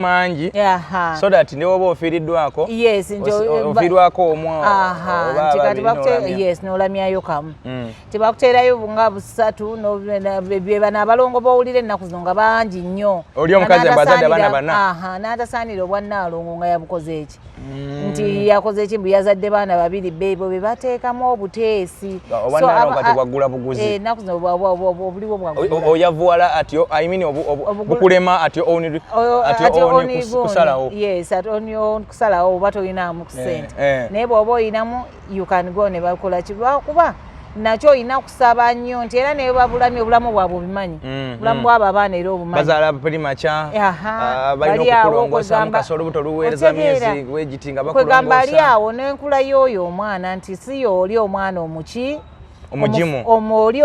mangi so that ne oba ofiiriddwako ofiirwako kati yes n'olamyayo kamu tebakuteerayo nga busatu bana abalongo bawulira ennaku zino nga bangi nnyo oli omukazi abazadde abaana bana n'atasaanira obwannaalongo nga yabukoze eki nti yakoze ekimbu yazadde baana babiri beebo be bateekamu obuteesi ennaku zino obuliwo bwaggulu oyavuwala atyo bukulema atyo kusalawo yes kusalawo oba toyinaamu ku ssente naye bw'oba oyinamu you can go ne bakola kibakuba nakyo olina kusaba nnyo nti era naye babulamye obulamu bwabwe obumanyi obulamu bwabo abaana era obumanyi bazaala primacha balina okukulongosa mukasolo buto luweereza myezi wegiti nga bakulongosa kwegamba ali awo n'enkula y'oyo omwana nti si oli omwana omugimu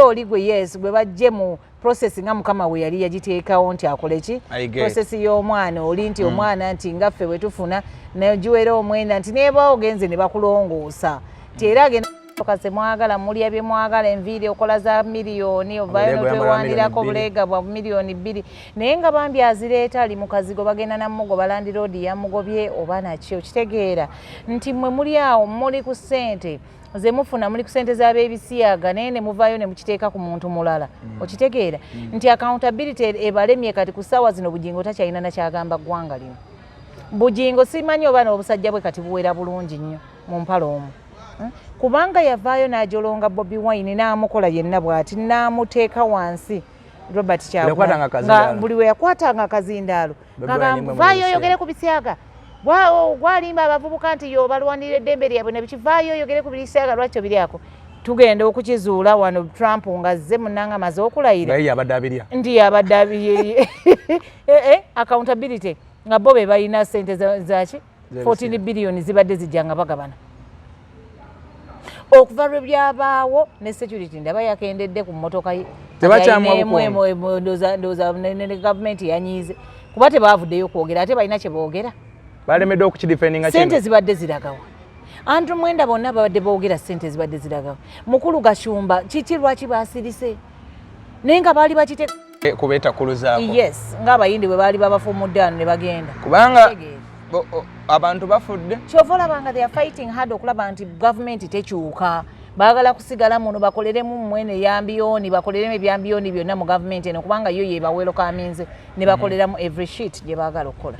oli gwe yes gwe bajje mu process nga mukama we yali yagiteekawo nti akole ki process y'omwana oli nti omwana nti ngaffe bwe tufuna nagiwera omwenda nti neeba ogenze ne bakulongoosa nti era agenda kase mwagala mulya bye mwagala enviiri okola za miliyoni ovayo notwewandirako buleega bwa miliyoni 2 naye nga bambi azireeta ali mu kazigo bagenda namugoba landi road yamugobye oba nakyo kitegeera nti mmwe muli awo muli ku ssente ze mufuna muli ku ssente z'ab'ebisiyaga naye ne muvaayo ne mukiteeka ku muntu mulala okitegeera nti accountability ebalemye kati ku ssaawa zino Bugingo takyalina nakyagamba ggwanga lino Bugingo simanyi oba n'obusajja bwe kati buwera bulungi nnyo mu mpala omwo kubanga yavaayo n'ajolonga Bobi Wine n'amukola yenna bw'ati n'amuteeka wansi Robert Kyagulanyi buli we yakwatanga akazindaalo vaayo oyogere ku bisyaga gwalimba abavubuka nti yo balwanira eddembe lyabwe ne bikivaayo oyogere ku bisyaga lwakyo biryako tugenda okukizuula wano Trump ngazze munanga maze okulayira ndi abadde accountability nga bo be balina ssente zaki 14 billion zibadde zijjanga bagabana okuva lwe byabaawo ne security ndaba yakendedde ku mmotoka ye ndoza ne gavumenti yanyiize kuba tebaavuddeyo kwogera ate balina kye boogera balemedde okukidifendinga ssente zibadde ziragawa Andrew Mwenda bonna babadde boogera ssente zibadde ziragawa Mukulu Gashumba kiki lwaki baasirise naye nga baali bakite kubeetakuluzaako yes ng'abayindi bwe baali babafumudde ano ne bagenda kubanga abantu bafudde kyova olabanga they are fighting hard okulaba nti gavumenti tekyuka baagala kusigala muno bakoleremu mwene yambiyoni bakoleremu ebyambiyoni byonna mu gavumenti eno kubanga yo yebaweero kaminze ne bakoleramu every shit gye baagala okukola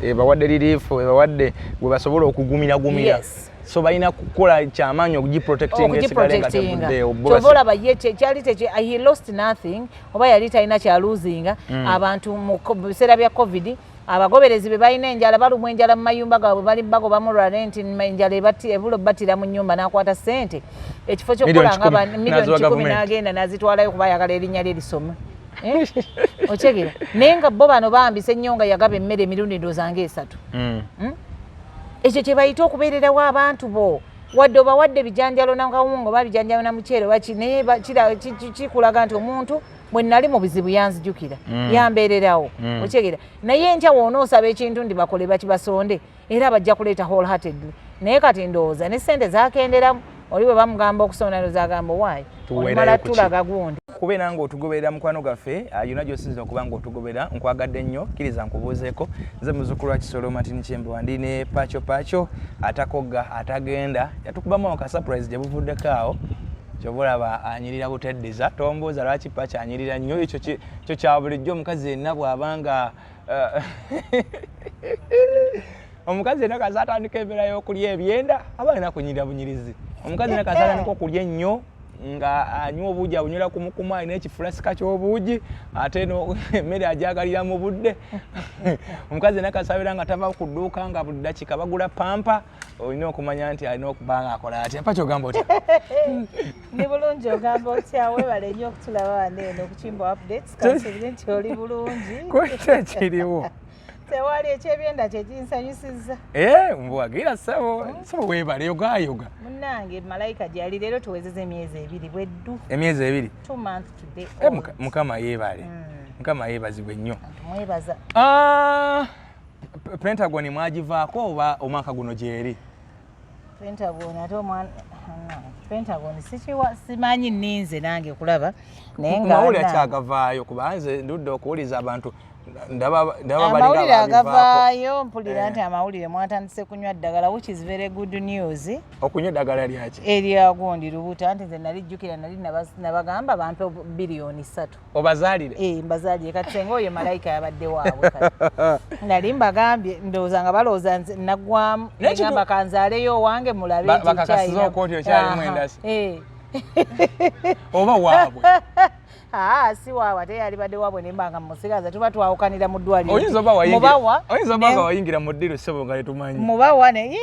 ebawadde liriifu ebawadde gwe basobola okugumira so balina kukola kyamaanyi okugiprotecting esigale nga tevuddeewo kyova olaba ye kyali he lost nothing oba yali talina kyaluzinga abantu mu biseera bya covid abagoberezi be balina enjala balumwa enjala mu mayumba gaabwe bali bagoba mu rent enjala ebulo batira mu nnyumba n'akwata ssente ekifo ky'okukola nga miliyoni 10 n'agenda n'azitwalayo kuba ayagala erinnya lye lisome okyegera naye nga bo bano bambise ennyo nga yagaba emmere emirundi ndozanga 3 ekyo kye bayita okubeererawo abantu bo wadde obawadde bijanjalo nakawungo oba bijanjalo na muceere waki naye kikulaga nti omuntu bwe nali mu bizibu yanzijukira yambeererawo okyegera naye enkya woonoosaba ekintu ndi bakole bakibasonde era bajja kuleeta wholeheartedly naye kati ndowooza ne ssente zakenderamu oli bwe bamugamba okusonda ndozagamba waayi olimala tulaga gundi kubeera ng'otugoberera mukwano gaffe yonna gy'osinza okuba ng'otugobera nkwagadde nnyo kkiriza nkubuuzeeko nze muzzukulu wa Kisolo Martin Kyembo ndi ne Pacho atakogga atagenda yatukubamu ka surprise gye buvuddeko awo ky'oba olaba anyirira buteddeza tombuuza lwaki Pacho anyirira nnyo ekyo kyo kya bulijjo omukazi yenna bw'abanga omukazi yenna kaza atandika embeera y'okulya ebyenda aba alina kunyirira bunyirizi omukazi yenna kaza atandika okulya ennyo nga anywa obuugi abunywera kumukumu alina ekifulasika ky'obuugi ate emmere ajagalira mu budde omukazi nakasabira nga tava ku dduuka nga buli dakiika bagula pampa olina okumanya nti alina okuba nga akola atya Pacho ogamba otya ndi bulungi ogamba otya weebale nnyo okutulaba wano eno ku Kimbo Updates kansubire nti oli bulungi kwekyo kiriwo tewali ekyebyenda kyekinsanyusiza mbuwagira ssebo weebale yogayoga munnange malayika gyali leero tuwezeza emyezi 2 bweddu emyezi 2 2 months today mukama yeebale mukama yeebazibwe nnyo mwebaza Pentagon mwagivaako oba omwaka guno gyeri Pentagon ate omwana Pentagon simanyi nninze nange kulaba naye nga mawulire kyagavaayo kuba nze ndudde okuwuliza abantu amawulire agavaayo mpulira nti amawulire mwatandise kunywa ddagala which is very good news. Okunywa ddagala lyaki? Eryagundi lubuto anti nze nalijjukira nali nabagamba bampe bilioni 3. Obazaalire? Mbazaalire kati senga oyo malayika yabadde waabwe kati. Nali mbagambye ndowooza nga balowooza nze naggwamu negamba kanzaaleyo owange mulabe bakakasiza okooti okyalimu endasi oba waabwe? Si waabwe ate yalibadde waabwe nembanga musigaza tuba twawukanira mu ddwaliro. Oyinza oba nga wayingira mu ddiiro ssebo nga tetumanyi. Mubawa ne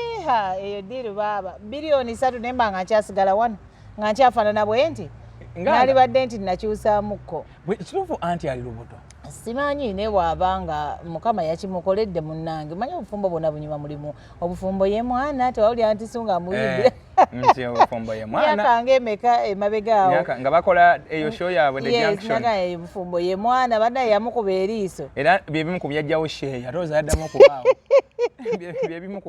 eyo ddiiro baaba bilioni 3 nembanga nkyasigala wano nga nkyafaanana bwe nti nalibadde nti nakyusaamukko. Kituufu anti ali lubuto? Simanyi ne bw'abanga Mukama yakimukoledde munnange. Manyi obufumbo bwonna bunyuma mulimu. Obufumbo ye mwana tewawulira nti sunga muyimbira. Nti obufumbo ye mwana. Myaka ng'emeka emabega awo. Nga bakola eyo show yaabwe The Junction. Yes, obufumbo ye mwana bannaye yamukuba eriiso. Era bye bimu ku byajjawo sheeya atooza yaddamu okubaawo. Bye bimu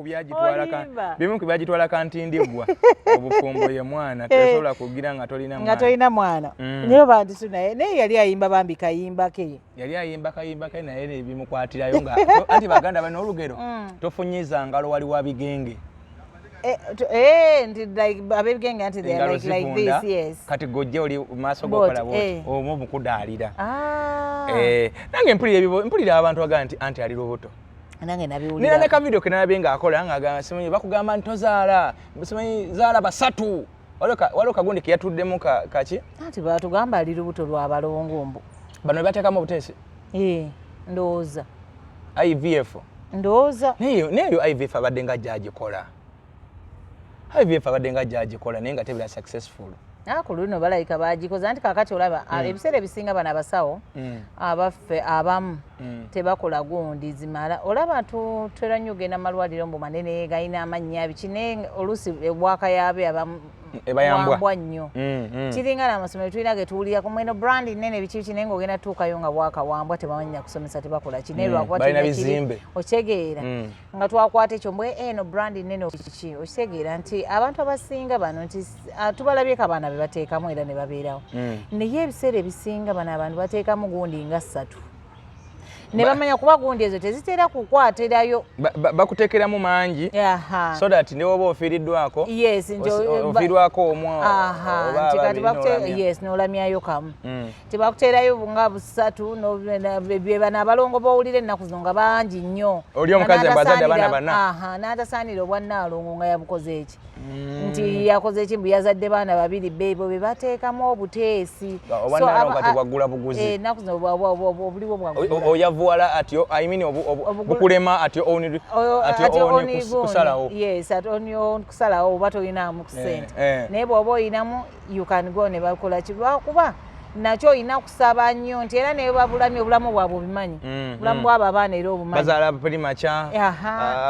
ku byagitwala kantindiggwa. Obufumbo ye mwana tesobola kugira nga tolina mwana. Niyo bantu naye yali ayimba bambi kayimba ke. Yali ayimba kayimba ke naye nebimukwatirayo nga anti baganda bano olugero tofunyiza ngalo wali wa bigenge. Nti like abebigenge anti they are like this, yes. Kati gojja oli maaso gokola boti omwo mukudaalira. Nange mpulira abantu bagamba anti ali lubuto. Nange nabiwulira. Nina ne ka video kenalabye ng'akola nga simanyi bakugamba nti tozaala simanyi zaala basatu. Waliwo kagundi ke yatuddemu kaki? Anti batugamba ali lubuto lwa balongombo. Bano bateekamu obuteesi? Ndowooza. IVF? Ndowooza. Neyo IVF abadde nga gyagikola. IVF abadde nga gyagikola naye nga tebira successful. Ku luno balayika bagikoze anti kakati olaba ebiseera ebisinga bano abasawo abaffe abamu tebakola gundi zimala. Olaba tutera nnyo ogenda malwaliro mbu manene galina amannya abikine oluusi ebwaka yaabe abamu ebayambwa nnyo. Kiringa n'amasomero tulina ge tuwulira ku mweno brand nene biki kine ng'ogenda tuukayo nga bwaka wambwa tebamanya kusomesa tebakola kine lwakuba bizimbe okitegeera nga twakwata ekyo mbwe eno brand nene okiki okitegeera nti abantu abasinga bano nti tubalabyeko abaana be bateekamu era ne babeerawo naye ebiseera ebisinga bano abantu bateekamu gundi nga 3 ne bamanya kuba gundi ezo tezitera kukwatirayo bakuteekeramu mangi so that ne woba ofiiriddwako ofiirwako yes n'olamyayo kamu tebakuteerayo nga 3 bebana abalongo bowulira ennaku zino nga bangi nnyo oli omukazi abazadde abaana bana n'atasaanira obwannaalongo nga yabukoze eki nti yakoze eki mbu yazadde baana 2 beebo be bateekamu obuteesi obwannaalongo kati bwaggula buguzi ennaku zino obuliwo bwaggula vuala atyo I mean bukulema atyo oni kusalawo yes atyo kusalawo oba toyinamu kusente naye bw'oba oyinamu you can go ne bakola kibakuba nakyo oyina kusaba nnyo nti era naye babulamye obulamu bwabwe obimanyi bulamu bwabo abaana era obumanyi bazaala pretty macha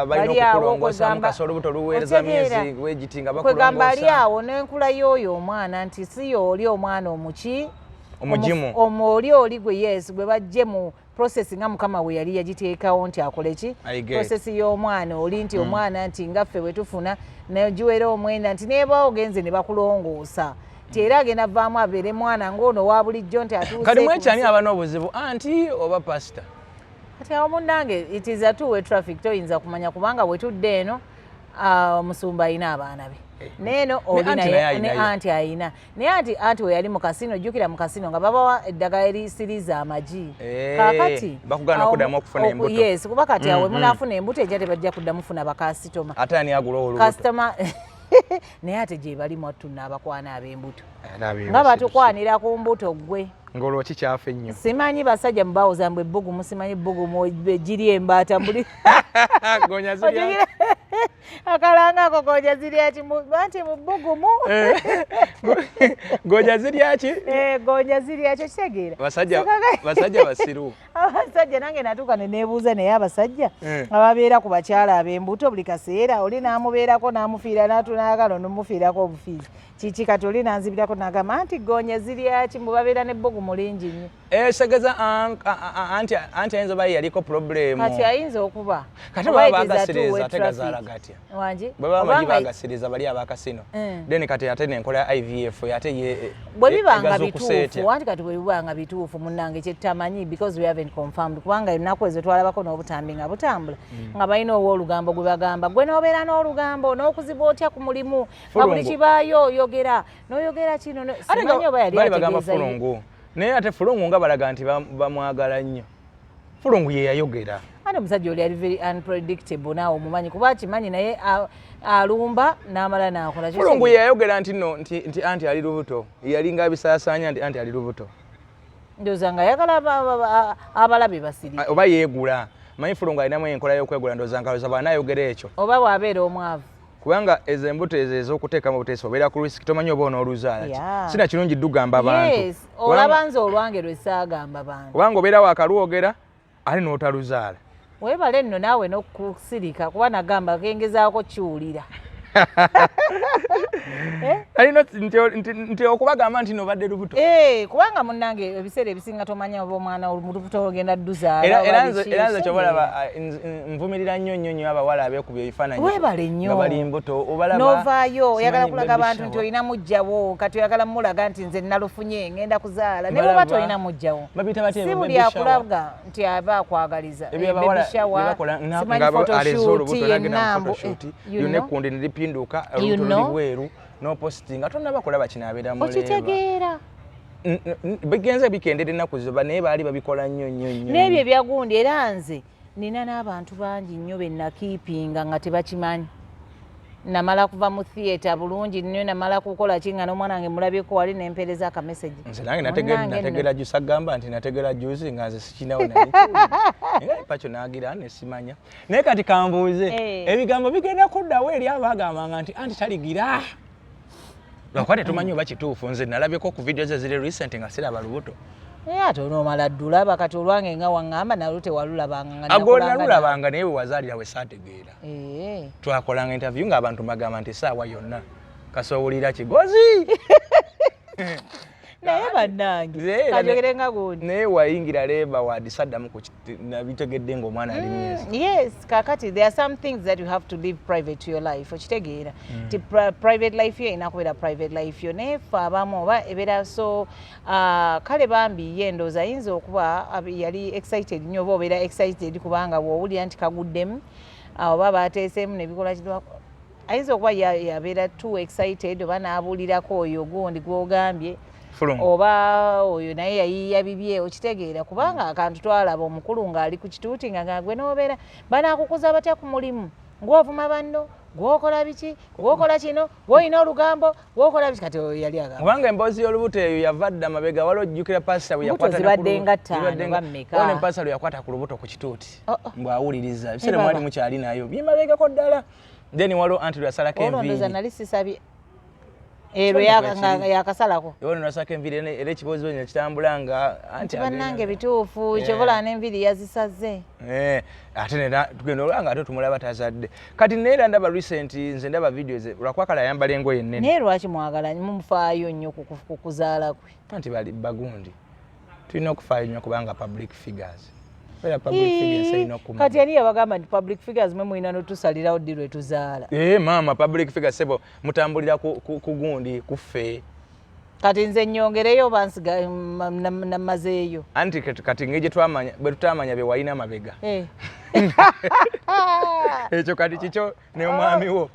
balina okukulongosa mukasolo buto luweereza myezi wegiti nga bakulongosa kwegamba ali awo n'enkula y'oyo omwana nti si y'oli omwana omuki omugimu oli gwe yes gwe bajje mu process nga Mukama we yali yagiteekawo nti akole ki process y'omwana oli nti omwana nti ngaffe bwe tufuna nagiwera omwenda nti neeba ogenze ne bakulongoosa nti era agenda vaamu abeere mwana ng'ono wa bulijjo nti atuuse kati mwekyani aba n'obuzibu anti oba pasita kati awo munnange it is a two-way traffic toyinza kumanya kubanga bwe tudde eno omusumba alina abaana be neno olina anti ayina naye anti we yali mu kasino ojjukira mu kasino nga babawa eddagala erisiriza amagi kakati bakugana okuddamu okufuna embuto yes kuba kati awe munaafuna embuto ejja tebajja kuddamu funa bakasitoma ate ani agula olubuto kasitoma naye ate gye bali mwattu n'abakwana ab'embuto nga batukwanira ku mbuto gwe ng'olwo kikyafa ennyo simanyi basajja mubawuza mbwe ebbugumu simanyi ebbugumu egiri embaata mbuli gonya ziri akalanga ako gonya ziri ati anti mu bbugumu gonya ziri aki gonya ziri akyo kitegeera basajja basiru abasajja nange natuuka ne neebuuza naye abasajja ababeera ku bakyala ab'embuto buli kaseera oli n'amubeerako n'amufiira n'atunaagalo n'omufiirako obufiizi kiki kati oli nanzibirako n'agamba anti gonya ziri aki mubabeera n'ebbugumu lingi nnyo segeza anti ayinza oba yaliko problemu kati ayinza okuba kati baba bagasiriza ate gazaala gatya wangi baba bagasiriza bali abakasino then kati ate nenkola IVF ate ye bwe bibanga bituufu wanti kati bwe bibanga bituufu munnange kyetamanyi because we haven't confirmed kubanga ennaku ezo twalabako n'obutambi nga butambula nga balina owoolugambo gwe bagamba gwe n'obeera n'olugambo n'okuziba otya ku mulimu nga buli kibaayo oyogera n'oyogera kino simanyi oba yali ategeeza naye ate Fulungu nga balaga nti bamwagala nnyo Fulungu ye yayogera ate omusajja oli ali very unpredictable naawe omumanyi kuba kimanyi naye alumba n'amala n'akola Fulungu ye yayogera nti anti ali lubuto yalinga abisaasaanya nti anti ali lubuto ndowooza nga ayagala abalabe basiri oba yeegula manyi Fulungu alinamu enkola y'okwegula ndowooza nga bw'anaayogera ekyo oba bw'abeera omwavu kubanga ezo embuto ezo ez'okuteekamu buteesi obeera ku risiki tomanyi oba onooluzaala ki sina kirungi ddugamba abantu olaba nze olwange lwe saagamba bantu kubanga obeera wakalwogera ate n'otaluzaala weebale nno naawe n'okusirika kuba nagamba kengezaako kiwulira alina nti okubagamba nti nobadde lubuto kubanga munnange ebiseera ebisinga tomanya oba omwana lubuto ogenda dduzaala era nze kyobalaba nvumirira nnyo abawala abeekubya ebifaananyi weebale nnyo nga bali mbuto novaayo oyagala kulaga abantu nti olina mujjawo kati oyagala mulaga nti nze nalufunye ngenda kuzaala ne bwoba tolina mujjawo si buli akulaga nti aba akwagaliza ebebishawa simanyi photoshoot yenambo yonna ekkundi nilipinduka olubuto luli bweru n'opositinga tonnaba kulaba kino abeera mulemba okitegeera bigenze bikendera ennaku zoba naye baali babikola nnyo n'ebyo ebyagundi era nze nina n'abantu bangi nnyo bennakiipinga nga tebakimanyi namala kuva mu theatre bulungi nnyo namala kukola ki nga n'omwana wange mulabyeko wali nempeereza akameseji nze nange nategeera jusa agamba nti nategeera juzi nga nze sikinawo naye pakyo nagira nesimanya naye kati kambuuze ebigambo bigenda kuddawo eri abagambanga nti anti taligira lwakuba tetumanyi oba kituufu nze nalabyeko ku vidiyo ze ziri recent nga siraba lubuto ate onoomala ddulaba kati olwange nga waŋŋamba nalwo tewalulabanga nalulabanga naye wewazaalira we saategeera twakolanga interview ng'abantu bagamba nti essaawa yonna kasoowulira kigozi naye bannange kajogere nga gundi naye wayingira leba wadisaddamu nabitegedde ng'omwana ali myezi yes kakati there are some things that you have to live private to your life okitegeera ti private life yo erina kubeera private life yo naye ffe abamu oba ebeera so kale bambi ye ndooza ayinza okuba yali excited nnyo oba obeera excited kubanga bw'owulira nti kaguddemu oba baateeseemu nebikola kidwa ayinza okuba yabeera too excited oba n'abuulirako oyo gundi gw'ogambye oba oyo naye yayiiya bibye okitegeera kubanga akantu twalaba omukulu ng'ali ku kituuti nga gwe n'obeera banaakukuza batya ku mulimu gw'ovuma banno gwokola biki gwokola kino gw'olina olugambo gwokola biki kati oyo yali agamba kubanga emboozi y'olubuto eyo yavadda mabega wali ojjukira pasita bwe yakwata zibadde nga ttaano ba mmeka ne pasita lwe yakwata ku lubuto ku kituuti mbw'awuliriza ebiseera mwali mukyali nayo byemabegako ddala then waliwo anti lwe yasalako enviiri olondooza nali sisabye ero yakasalako yona nasaka enviiri era ekiboozi bwe kitambula nga anti bannange bituufu kyobola n'enviiri yazisaze ate nera tugenda olwanga ate tumulaba tazadde kati neera ndaba recent nze ndaba videos lwakwakala ayambala engoye ennene naye lwaki mwagala mumufaayo nnyo ku kuzaala kwe anti bali bagundi tulina okufaayo nnyo kubanga public figures kati ani yabagamba nti public figures mwe mulina notusalirawo ddi lwe tuzaala maama public figures sebo mutambulira ku gundi kuffe kati nze nnyongereyo bansiga namazeeyo anti kati ng'egye twamanya bwe tutamanya be walina amabega ekyo kati kikyo ne omwami wo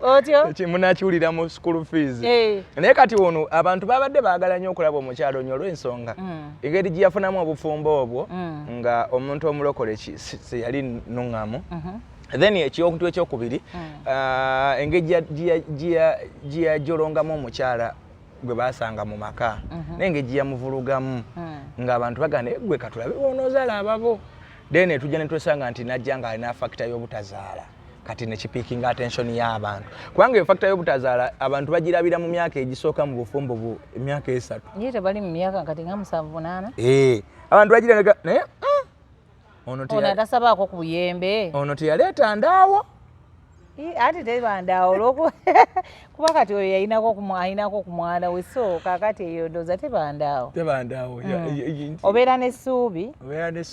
munakiwulira mu school fees naye kati ono abantu babadde baagala nnyo okulaba omukyalo onyo olw'ensonga engeri gye yafunamu obufumbo obwo nga omuntu omulokole yali nuŋŋamu then ekintu ekyokubiri engeri gye yajolongamu omukyala gwe basanga mu maka naye engeri gye yamuvulugamu ng'abantu bagana gwe katulabe boonozaala ababo then tujja ne twesanga nti najja nga alina factor y'obutazaala kati ne kipiikinga attention y'abantu kubanga eyo factor y'obutazaala abantu bagirabira mu myaka egisooka mu bufumbo bu emyaka 3 ye tebali mu myaka kati nga 7-8 abantu bagira naye ono atasabaako ku buyembe ono teyaleeta ndaawo ate tebandaawo olwokuba kuba kati oyo ayinako ku mwana we so kaakati eyo ndooza tebandaawo obeera n'essuubi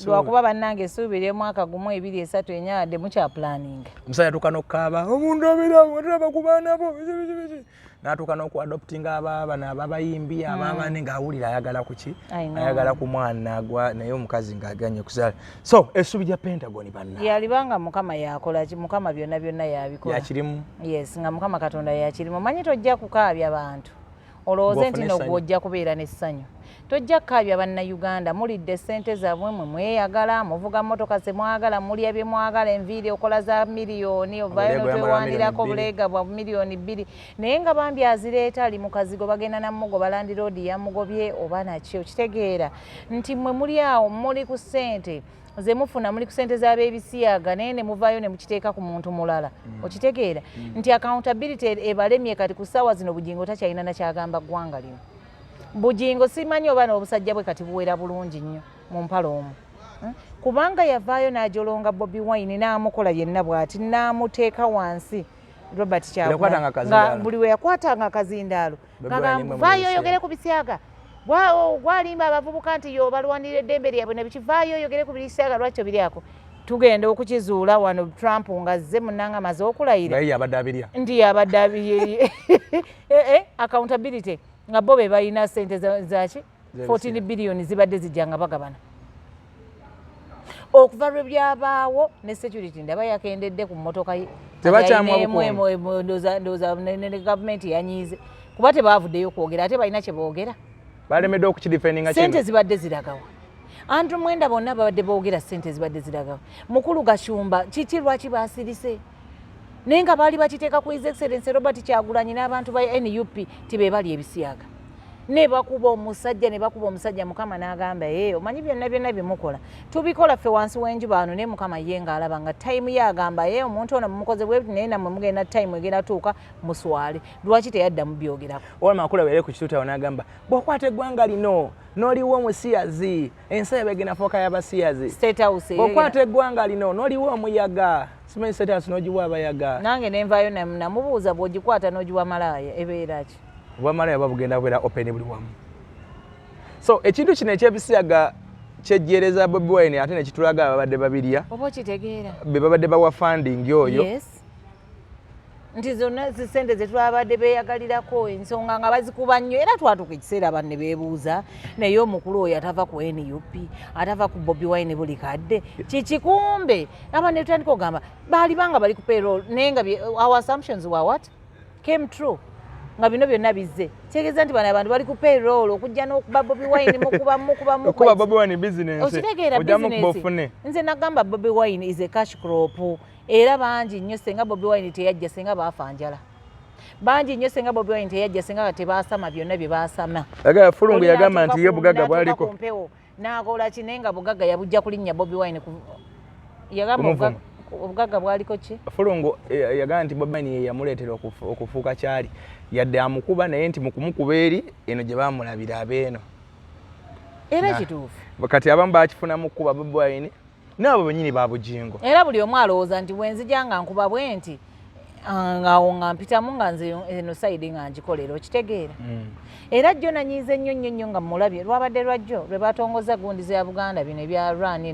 lwakuba bannange essuubi ly'omwaka gumu 2 3 4 wadde mukya planning omusajja atuuka n'okukaaba omuntu abirawo teraba kubaana bo n'atuuka n'okuadoptinga ababano ababayimbi ababane ng'awulira ayagala kuki ayagala ku mwana agwa naye omukazi ng'aganye kusala so essuubi lya Pentagon banna yalibanga mukama yakola ki mukama byonna byonna yabikola yakirimu yes nga mukama katonda yakirimu manyi tojja kukaabya bantu olowooze nti n'ogwojja kubeera n'essanyu tojja kukaabya bannayuganda mulidde ssente zammwe mwe mweyagala muvuga mmotoka ze mwagala mulya bye mwagala enviiri okola za miliyoni ovaayo n'otwewandirako buleega bwa miliyoni 2 naye nga bambi azireeta ali mu kazigo bagenda namugoba landi roodi yamugobye oba naki okitegeera nti mmwe muli awo muli ku ssente ze mufuna muli ku ssente z'ab'ebisiyaga naye ne muvaayo ne mukiteeka ku muntu mulala okitegeera nti accountability ebalemye kati ku ssaawa zino Bugingo takyalina nakyagamba ggwanga lino Bugingo simanyi oba n'obusajja bwe kati buwera bulungi nnyo mu mpalo omwo kubanga yavaayo n'ajolonga Bobi Wine n'amukola yenna bw'ati n'amuteeka wansi Robert Kyagulanyi nga buli we yakwatanga akazindaalo ngagamba vaayo oyogere ku bisyaga gwalimba abavubuka nti yo balwanira eddembe lyabwe ne bikivaayo oyogere ku bisyaga lwakyo biri ako tugenda okukizuula wano Trump ng'azze munnanga amaze okulayira ndi yabadde abirye accountability nga bo be balina ssente zaki 14 billion zibadde zijja nga bagabana okuva lwe byabaawo ne security ndaba yakendedde ku mmotoka ye ndowooza ne gavumenti yanyiize kuba tebaavuddeyo kwogera ate balina kye boogera balemedde okukidifendinga ssente zibadde ziragawa Andrew Mwenda bonna babadde boogera ssente zibadde ziragawa mukulu Gashumba kiki lwaki baasirise naye nga baali bakiteeka ku His Excellency Robert Kyagulanyi n'abantu ba NUP tibe bali ebisiyaga ne bakuba omusajja mukama n'agamba omanyi byonna bye mukola tubikola ffe wansi w'enjuba ano ne mukama ye ng'alaba nga time ye agamba omuntu ono mumukoze bwe naye nammwe mugenda time egenda tuuka muswale lwaki teyadda mu byogerako olwa makula bere ku kituuta n'agamba bw'okwata eggwanga lino n'oliwo omusiyazi ensi ebegena fooka y'abasiyazi State House bw'okwata eggwanga lino n'oliwo omuyaga simanyi State House n'ogiwa abayaga nange nenvaayo namubuuza bw'ogikwata n'ogiwa malaaya ebeera ki obwamalaya babugenda kubeera open buli wamu so ekintu kino ekyebisiyaga kyejjereza Bobi Wine ate nekitulaga ababadde babirya oba okitegeera be babadde bawa funding oyo nti zonna zisente zetwabadde beeyagalirako ensonga nga bazikuba nnyo era twatuka ekiseera banne beebuuza naye omukulu oyo atava ku NUP atava ku Bobi Wine buli kadde kikikumbe aba ne tutandika ogamba baali banga bali ku payroll naye nga our assumptions were what came true nga bino byonna bizze kitegeeza nti bano abantu bali ku payroll okujja n'okuba Bobi Wine mukuba Bobi Wine business okitegeera business nze nagamba Bobi Wine is a cash crop era bangi nnyo senga Bobi Wine teyajja senga baafa njala bangi nnyo senga Bobi Wine teyajja senga tebaasama byonna bye baasama Fulungu yagamba nti ye bugagga bwaliko n'akola ki naye nga bugagga yabujja kulinnya Bobi Wine yagamba obugagga bwaliko ki Fulungu yagamba nti Bobi Wine yamuleetera okufuuka kyali yadde amukuba naye nti mu kumukuba eri eno gye baamulabira abeeno era kituufu kati abamu bakifuna mu kukuba Bobi Wine n'abo bennyini ba Bugingo era buli omu alowooza nti bwenzija nga nkuba bwe nti ngaawo nga mpitamu nga nze eno sayidi nga ngikolera okitegeera era jjo nanyiize nnyo nga mulabye lwabadde lwajjo lwe batongoza gundizo ya Buganda bino ebya rani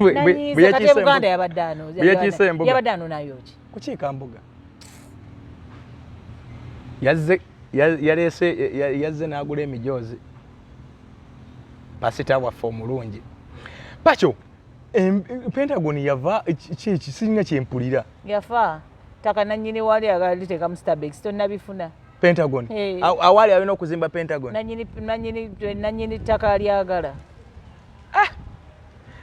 nanyiize kati Buganda yabadde ano nayo ki kukiika mbuga yazze n'agula emijoozi pasita waffe omulungi pakyo Pentagon yava kisinga kyempulira yafa taka nanyini wali agaliteeka mu Starbucks tonnabifuna Pentagon awali alina okuzimba Pentagon nanyini ttaka lyagala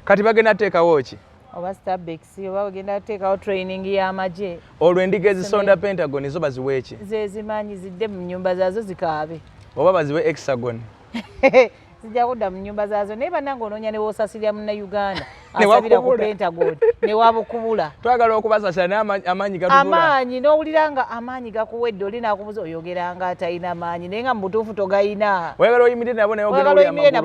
kati bagenda teekawo ki oba Starbucks oba bagenda teekawo training y'amagye olwo endiga ezisonda Pentagon zo baziwe ki zezimanyi zidde mu nnyumba zaazo zikaabe oba baziwe Hexagon zijja kudda mu nnyumba zaazo naye bannange onoonya ne woosasirya munnauganda asabira ku Pentagon ne wabukubula twagala okubasasana amaanyi gatubula amaanyi n'owulira nga amaanyi gakuwedde oli n'akubuza oyogera nga atalina maanyi naye nga mu butuufu togayina wegala oyimirire nabo naye ogenda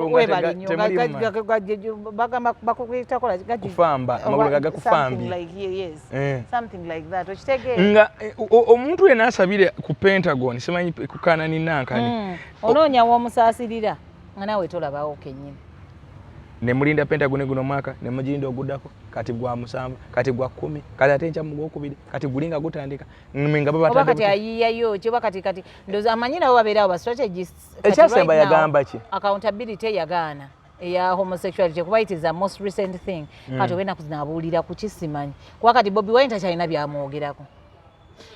bakukuyitakola kufamba amagulu gagakufambye something like that okitegeera nga omuntu yenna asabire ku Pentagon simanyi kukanani nankani onoonya w'omusaasirira nga naawe tolabawo kennyini ne mulinda Pentagon guno mwaka ne mugirinda oguddako kati gwa 7 kati gwa 10 kati ate nkya mu gwokubiri kati gulinga gutandika nga oba kati ayiyayo kiba kati ndoza amanyi nabo babeerawo ba strategists ekyasemba yagamba ki accountability yagaana eya homosexuality kuba it is the most recent thing kati obena kuzinaabuulira ku kisimanyi kuba kati Bobi Wine takyalina byamwogerako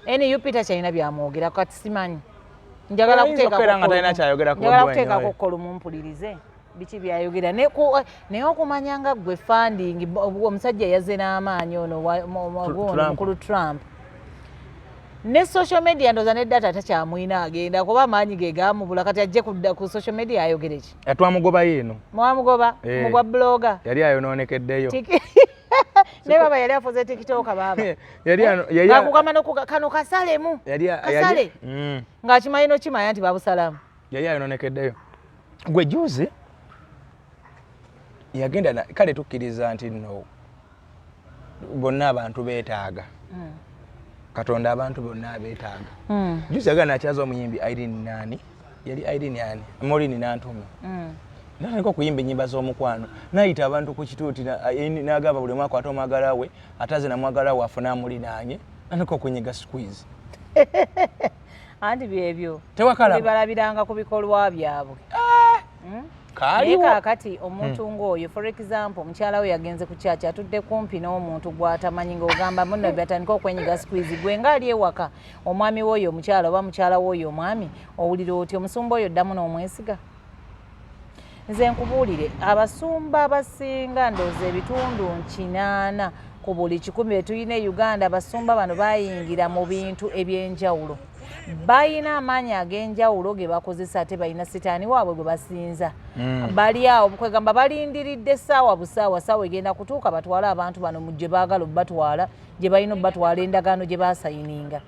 NUP takyalina byamwogerako kati simanyi njagala kuteekako kolumumpulirize biki byayogera naye okumanya nga gwe funding omusajja yazze n'amaanyi ono mukulu Trump ne social media ndoza ne data takyamwina agenda kuba amaanyi ge gamubula kati ajje ku social media ayogere ki twamugoba yeeno mwamugoba mugwa blogger yali ayonoonekeddeyo ne baba yali afuze TikTok baba akugamba kano kasalemu kasale ng'akimanyi nokimanya nti babusalamu yali ayonoonekeddeyo gwe juzi yagenda kale tukkiriza nti no bonna abantu beetaaga Katonda abantu bonna beetaaga juzi yagenda akyaza omuyimbi Irene nani yali Irene yani Morini Nantume naliko kuyimba ennyimba z'omukwano nayita abantu ku kituuti n'agamba buli mwaka ate omwagala we ataze na mwagala we afuna amulinaanye naliko kunyiga squeeze anti byebyo tewakala balabiranga ku bikolwa byabwe naye kaakati omuntu ng'oyo for example mukyala we yagenze ku kyaki atudde kumpi n'omuntu gw'atamanyi ng'ogamba muno byatandika okwenyiga squeeze gwe ng'ali ewaka omwami w'oyo omukyala oba mukyala w'oyo omwami owulira oti omusumba oyo ddamu n'omwesiga nze nkubuulire abasumba abasinga ndooza ebitundu 8 ku buli 100 bye tulina e Uganda abasumba bano bayingira mu bintu eby'enjawulo bayina amaanyi ag'enjawulo ge bakozesa ate bayina sitaani waabwe gwe basinza bali awo kwegamba balindiridde essaawa busaawa ssaawa egenda kutuuka batwale abantu bano mu gye baagala obbatwala gye balina obbatwala endagaano gye baasayininga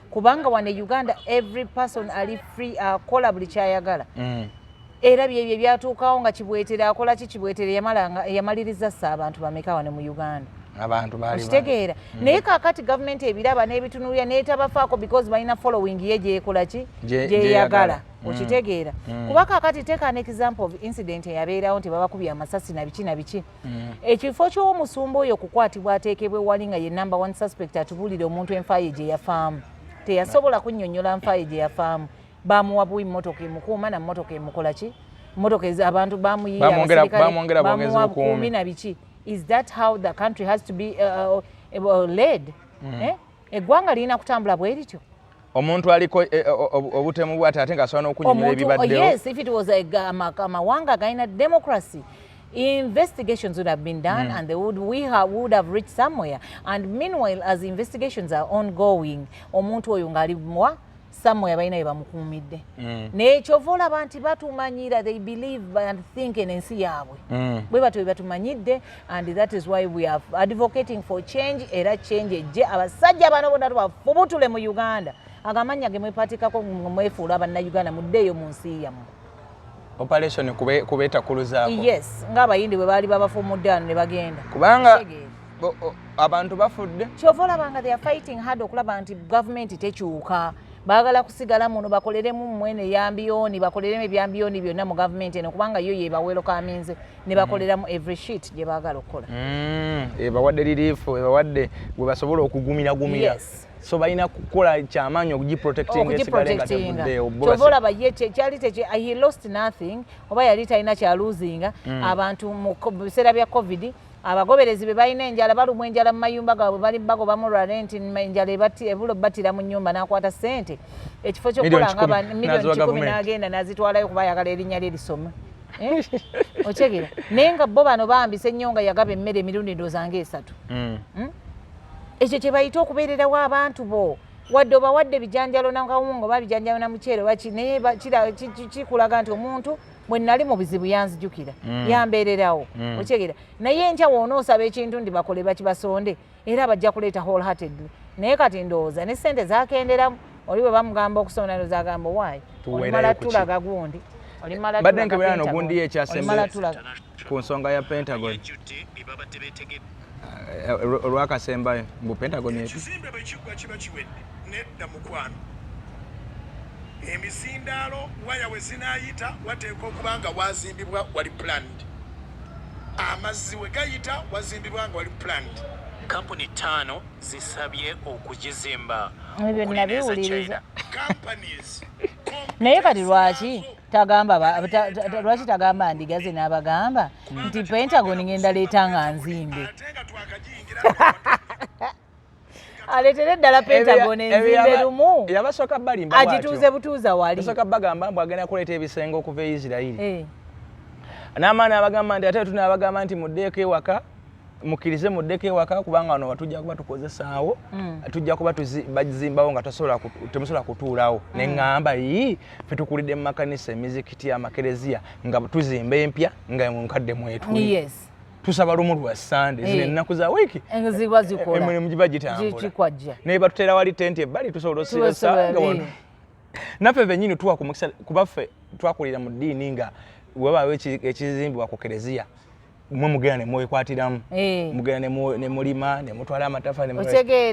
kubanga wano e Uganda every person ali free akola buli kyayagala era byebyo byatuukawo nga Kibwetere akola ki Kibwetere yamaliriza ssa abantu bameka wano mu Uganda abantu bali kitegeera naye kaakati gavumenti ebiraba n'ebitunuulira n'etabafaako because balina following ye gyekola ki gyeyagala okitegeera kuba kaakati teeka an example of incident eyabeerawo nti babakubye amasasi na biki ekifo ky'omusumba oyo okukwatibwa ateekebwa ewali nga ye number 1 suspect atubuulire omuntu enfaaye gye yafaamu teyasobola kunnyonnyola nfaaye gye yafaamu bamuwa buwi mmotoka emukuuma na mmotoka emukola ki mmotoka abantu bamuyiya bamuwa bukuumi na biki is that how the country has to be led eggwanga lirina kutambula bwe lityo omuntu aliko obutemu bwate ate nga asobola n'okunyumira ebibaddewo yes if it was amawanga galina democracy investigations would have been done and they would have reached somewhere and meanwhile as investigations are ongoing omuntu oyo ng'ali mwa somewhere balina bye bamukuumidde n'ekyova olaba nti batumanyira they believe and think ensi yaabwe bwe batyo bye batumanyidde and that is why we are advocating for change era change ejje abasajja bano bonna tubafubutule mu Uganda agamanya ge mwepatikako mwefuula bannayuganda muddeeyo mu nsi yammwe operation kubeetakuluzaako yes ng'abayindi bwe baali babafumudde wano ne bagenda kubanga abantu bafudde kyova olabanga they are fighting hard okulaba nti gavumenti tekyuka baagala kusigala muno bakoleremu mwene yambiyoni bakoleremu ebyambiyoni byonna mu gavumenti eno kubanga yo yebaweero kaminze ne bakoleramu every shit gye baagala okukola ebawadde liriifu ebawadde bwe basobola okugumira so balina kukola kyamaanyi okugiprotectinga esigale nga tevuddeewo kyova olaba ye kyali he lost nothing oba yali talina kyaluzinga abantu mu biseera bya covid abagoberezi be balina enjala balumwa enjala mu mayumba gaabwe bali bagobamu rent enjala ebulo batira mu nnyumba n'akwata ssente ekifo ky'okukola nga miliyoni 10 n'agenda n'azitwalayo kuba ayagala erinnya lye lisome okyegera naye nga bo bano bambisa ennyo nga yagaba emmere emirundi ndooza ng'esatu ekyo kye bayita okubeererawo abantu bo wadde obawadde bijanjalo na kawunga oba bijanjalo na muceere naye kikulaga nti omuntu bwe nali mu bizibu yanzijukira yambeererawo okyegera naye enkya woonoosaba ekintu ndi bakole bakibasonde era bajja kuleeta wholeheartedly naye kati ndowooza ne ssente zakenderamu oli bwe bamugamba okusonda ndowooza agamba waayi olimala tulaga gundi badde nkebera nogundi ekyasembe ku nsonga ya Pentagon olwakasembayo mbu Pentagon ekizimbe bwe kiggwa kiba kiwedde nedda mukwano emizindaalo waya we zinaayita wateekwa okuba nga wazimbibwa wali planned amazzi we gayita wazimbibwa nga wali planned kampuni 5 zisabye okugizimba ebyo nabiwuliriza companies naye kati lwaki tagamba ndigaze n'abagamba nti Pentagon ngenda leeta nga nzimbe ate nga twakagiyingira aleetere ddala Pentagon enzimbe lumu yabasooka balimba agituuze butuuza wali basooka bagamba mbu agenda kuleeta ebisenge okuva e Isirairi n'amaani abagamba nti ate tunaabagamba nti muddeeko ewaka mukkirize muddeko ewaka kubanga wano watujja kuba tukozesaawo tujja kuba bazimbawo nga temusobola kutuulawo ne ŋŋamba ffe tukulidde mu makanisa emizikiti amakereziya nga tuzimba empya nga munkadde mwetuli tusaba lumu lwa Sande zino ennaku za wiiki emirimu giba gitambula naye batuteera wali tenti ebbali tusobola osirasa nga wano naffe bennyini tuwa ku mukisa kuba ffe twakulira mu ddiini nga webaawo ekizimbibwa ku kereziya mwe mugenda ne mwekwatiramu mugenda ne mulima ne mutwala amatafaali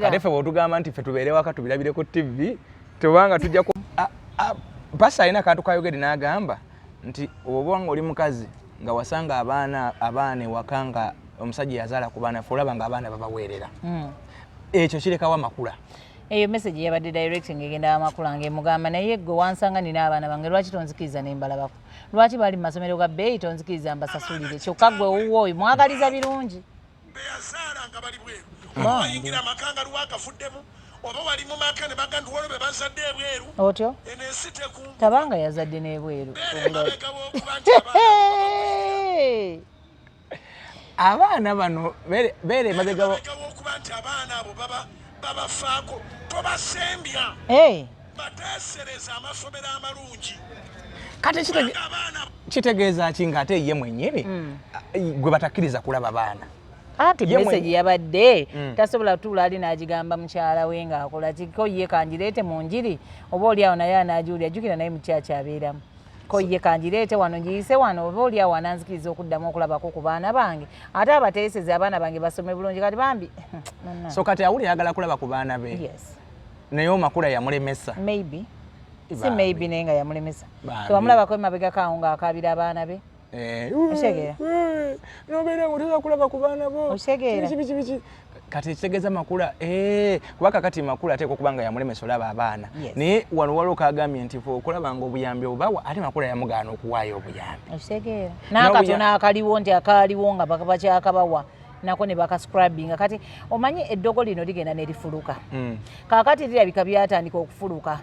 ate ffe bw'otugamba nti ffe tubeere waka tubirabire ku TV tubanga tujja ku pasa alina akantu kayogedde n'agamba nti oba nga oli mukazi nga wasanga abaana ewaka nga omusajja yazaala ku baana ffe olaba nga abaana babaweerera ekyo kirekawo amakula eyo message yabadde directing egenda amakula ng'emugamba naye gwe wansanga nina abaana bange lwaki tonzikiriza ne mbalabako lwaki bali mu masomero ga bbeeyi tonzikiriza mbasasulire kyokka gwe owuwo oyo mwagaliza birungi beyazaala nga bali bweru bayingira amakanga luwakafuddemu oba wali mu maka ne baga nti wolo be bazadde ebweru otyo enensi tekungu tabanga yazadde n'ebweru abaana bano beere mabega okuba nti abaana abo babafaako tobasembya bateesereza amasomero amalungi kati kitegeeza ki ng'ate ye mwennyini gwe batakkiriza kulaba baana anti message yabadde tasobola tuula ali n'agigamba mukyala we ng'akola kiko ye kanjireete mu njiri oba oli awo naye anaagiwulira jjukira naye mukyaki abeeramu ko ye kanjireete wano ngiyise wano oba oli awo ananzikiriza okuddamu okulabako ku baana bange ate abateeseza abaana bange basome bulungi kati bambi so kati awuli ayagala kulaba ku baana be naye omakula yamulemesa maybe si maybe naye nga yamulemesa tewamulabako emabega kaawo ng'akaabira abaana be osegeera nobeera ng'otera kulaba ku baana bo osegeera kati kitegeeza makula kuba kakati makula ateekwa okuba nga yamulemesa olaba abaana naye wano waliwo kagambye nti fe okulaba nga obuyambi obawa ate makula yamugaana okuwaayo obuyambi osegeera n'akatono akaliwo nti akaaliwo nga bakyakabawa nako ne bakascribinga kati omanyi eddogo lino ligenda ne lifuluka kaakati lirabika byatandika okufuluka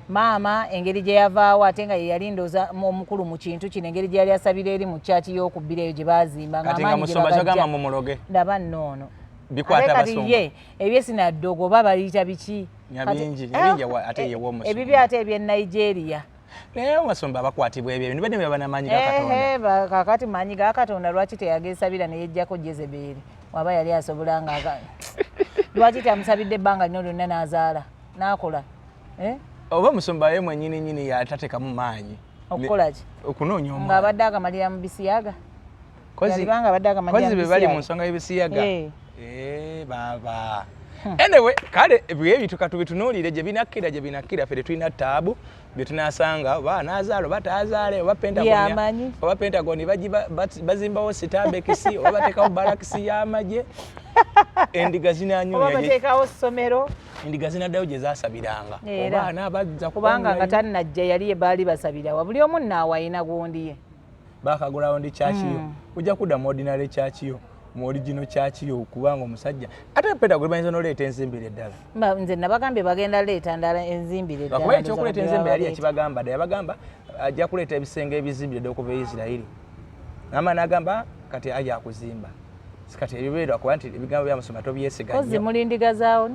maama engeri gye yavaawo ate nga ye yali ndooza omukulu mu kintu kino engeri gye yali asabira eri mu kyaki y'okubbira eyo gye baazimba ng'amaanyi gye bagajja ndaba nnoono kati ye ebyesinaddogo oba baliyita biki ebibi ate eby'e Nigeria naye Masomba abakwatibwa ebyo nibadde banamanyi ga Katonda kakati manyi ga Katonda lwaki teyagesabira ne yejjako Jezeberi waba yali asobola nga lwaki teyamusabidde ebbanga lino lyonna n'azaala n'akola oba Musumba ye mwennyini yatatekamu maanyi okukola ki okunoonya omwana ng'abadde agamalira mu bisiyaga kozi be bali mu nsonga y'ebisiyaga baba anyway kale ebyo tubitunuulire gye binakkira ffe tetulina taabu bye tunasanga oba anaazaala oba taazaale oba Pentagon bazimbawo sitabekisi oba bateekawo barakisi y'amagye endiga zinanyubateekawo ssomero endiga zinaddayo gye zaasabiranga obaana bazza kubanga nga tannajja yali ye baali basabirawa buli omu nnaawayina gundi ye bakagulawo ndi kyakiyo ojja kudda mu ordinary kyakiyo mu original kyakiyo kubanga omusajja ate Pentagon bayinza n'oleeta enzimbire eddala nze nabagambye bagenda leeta ndala enzimbire eddala bakuba ekyokuleeta enzimbe yali yakibagamba dda yabagamba ajja kuleeta ebisenge ebizimbire ddala okuva e Isirairi n'ama n'agamba kati ajja kuzimba kati ebibeerwa kuba nti ebigambo bya Musoma tobyesiga nnyo kozi mulindiga zaawo